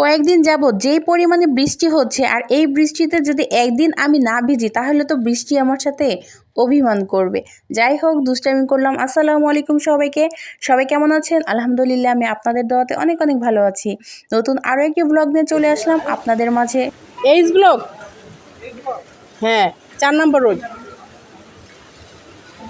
কয়েকদিন যাবৎ যেই পরিমাণে বৃষ্টি হচ্ছে আর এই বৃষ্টিতে যদি একদিন আমি না ভিজি তাহলে তো বৃষ্টি আমার সাথে অভিমান করবে। যাই হোক, দুষ্টামি করলাম। আসসালামু আলাইকুম সবাইকে। সবাই কেমন আছেন? আলহামদুলিল্লাহ, আমি আপনাদের দোয়াতে অনেক অনেক ভালো আছি। নতুন আরও একটি ব্লগ নিয়ে চলে আসলাম আপনাদের মাঝে। এইচ ব্লক, হ্যাঁ, 4 নম্বর রোড।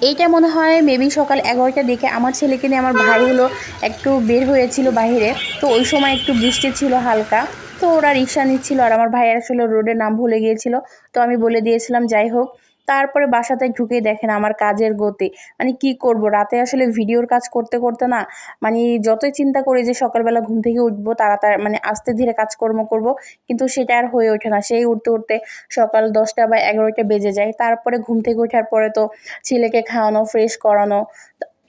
এইটা মনে হয় মেবি সকাল 11টার দিকে আমার ছেলেকে নিয়ে আমার ভাই হলো একটু বের হয়েছিল বাইরে। তো ওই সময় একটু বৃষ্টি ছিল হালকা। তো ওরা রিক্সা নিচ্ছিল আর আমার ভাইয়ের আসলে রোডের নাম ভুলে গিয়েছিল। তো আমি বলে দিয়েছিলাম। যাই হোক, তারপরে বাসাতে ঢুকে দেখেন আমার কাজের গতি। মানে কি করব, রাতে আসলে ভিডিওর কাজ করতে করতে না, মানে যতই চিন্তা করি যে সকালবেলা ঘুম থেকে উঠবো তাড়াতাড়ি, মানে আস্তে ধীরে কাজকর্ম করব, কিন্তু সেটা আর হয়ে ওঠে না। সেই উঠতে উঠতে সকাল 10টা বা 11টা বেজে যায়। তারপরে ঘুম থেকে ওঠার পরে তো ছেলেকে খাওয়ানো, ফ্রেশ করানো,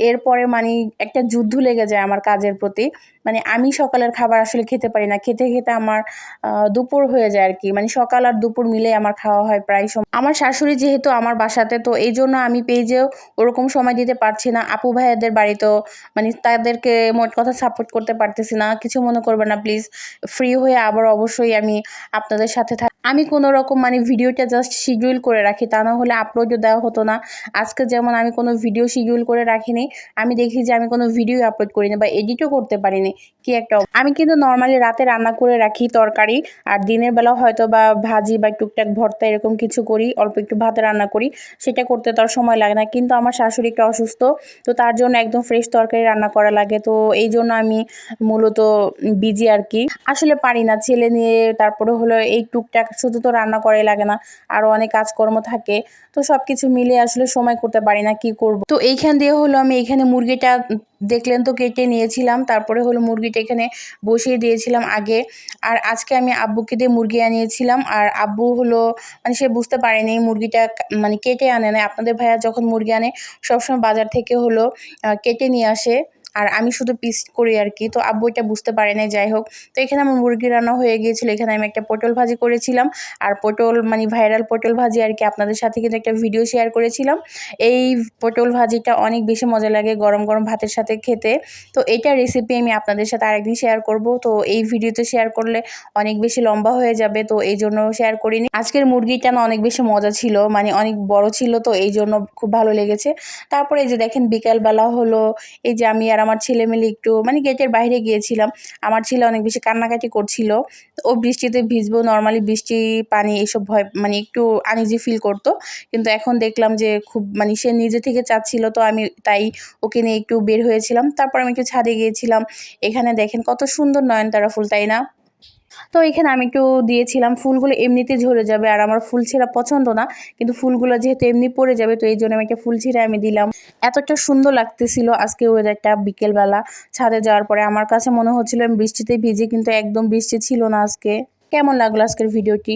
এরপরে মানে একটা যুদ্ধ লেগে যায় আমার কাজের প্রতি। মানে আমি সকালের খাবার আসলে খেতে পারি না। খেতে খেতে আমার দুপুর হয়ে যায় আর কি। মানে সকাল আর দুপুর মিলে আমার খাওয়া হয় প্রায় সময়। আমার শাশুড়ি যেহেতু আমার বাসাতে, তো এই জন্য আমি পেজেও ওরকম সময় দিতে পারছি না। আপু ভাইয়াদের বাড়িতেও মানে তাদেরকে মোট কথা সাপোর্ট করতে পারতেছি না। কিছু মনে করবে না প্লিজ। ফ্রি হয়ে আবার অবশ্যই আমি আপনাদের সাথে আমি কোনো রকম মানে ভিডিওটা জাস্ট শিডিউল করে রাখি, তা না হলে আপলোডও দেওয়া হতো না। আজকে যেমন আমি কোনো ভিডিও শিডিউল করে রাখিনি, আমি দেখি যে আমি কোনো ভিডিও আপলোড করিনি বা এডিটও করতে পারিনি। কি একটা আমি কিন্তু নর্মালি রাতে রান্না করে রাখি তরকারি, আর দিনের বেলা হয়তো বা ভাজি বা টুকটাক ভর্তা এরকম কিছু করি, অল্প একটু ভাত রান্না করি। সেটা করতে তো আর সময় লাগে না। কিন্তু আমার শাশুড়ি একটু অসুস্থ, তো তার জন্য একদম ফ্রেশ তরকারি রান্না করা লাগে। তো এই জন্য আমি মূলত বিজি আর কি। আসলে পারি না ছেলে নিয়ে। তারপরে হলো এই টুকটাক শুধু তো রান্না করাই লাগে না, আরও অনেক কাজকর্ম থাকে। তো সব কিছু মিলে আসলে সময় করতে পারি না, কি করব। তো এইখান দিয়ে হলো আমি এখানে মুরগিটা দেখলেন তো কেটে নিয়েছিলাম। তারপরে হলো মুরগিটা এখানে বসিয়ে দিয়েছিলাম আগে। আর আজকে আমি আব্বুকে দিয়ে মুরগি আনিয়েছিলাম, আর আব্বু হলো মানে সে বুঝতে পারেনি মুরগিটা মানে কেটে আনে না। আপনাদের ভাইয়া যখন মুরগি আনে সবসময় বাজার থেকে হলো কেটে নিয়ে আসে, আর আমি শুধু পিস করি আর কি। তো আব্বু এটা বুঝতে পারে নাই। যাই হোক, তো এখানে আমার মুরগি রান্না হয়ে গিয়েছিল। এখানে আমি একটা পটল ভাজি করেছিলাম, আর পটল মানে ভাইরাল পটল ভাজি আর কি। আপনাদের সাথে কিন্তু একটা ভিডিও শেয়ার করেছিলাম। এই পটল ভাজিটা অনেক বেশি মজা লাগে গরম গরম ভাতের সাথে খেতে। তো এইটার রেসিপি আমি আপনাদের সাথে আরেকদিন শেয়ার করব। তো এই ভিডিওতে শেয়ার করলে অনেক বেশি লম্বা হয়ে যাবে, তো এই জন্য শেয়ার করিনি। আজকের মুরগিটা না অনেক বেশি মজা ছিল, মানে অনেক বড় ছিল, তো এই জন্য খুব ভালো লেগেছে। তারপরে এই যে দেখেন বিকালবেলা হলো এই যে আমি আর আমার ছেলে মিলে একটু মানে গেটের বাইরে গিয়েছিলাম। আমার ছেলে অনেক বেশি কান্নাকাটি করছিল। ও বৃষ্টিতে ভিজবো, নর্মালি বৃষ্টি পানি এসব ভয় মানে একটু আনইজি ফিল করতো, কিন্তু এখন দেখলাম যে খুব মানে সে নিজে থেকে চাচ্ছিল, তো আমি তাই ওকে নিয়ে একটু বের হয়েছিলাম। তারপর আমি একটু ছাদে গিয়েছিলাম। এখানে দেখেন কত সুন্দর নয়নতারা ফুল, তাই না? তো এখানে আমি একটু দিয়েছিলাম। ফুলগুলো এমনিতে ঝরে যাবে, আর আমার ফুল ছেঁড়া পছন্দ না, কিন্তু ফুলগুলো যেহেতু এমনি পড়ে যাবে, তো এই জন্য আমি একটা ফুল ছিঁড়ে আমি দিলাম। এতটা সুন্দর লাগতেছিল আজকে ওয়েদারটা বিকেলবেলা ছাদে যাওয়ার পরে। আমার কাছে মনে হচ্ছিল আমি বৃষ্টিতে ভিজে, কিন্তু একদম বৃষ্টি ছিল না আজকে। কেমন লাগলো আজকের ভিডিওটি?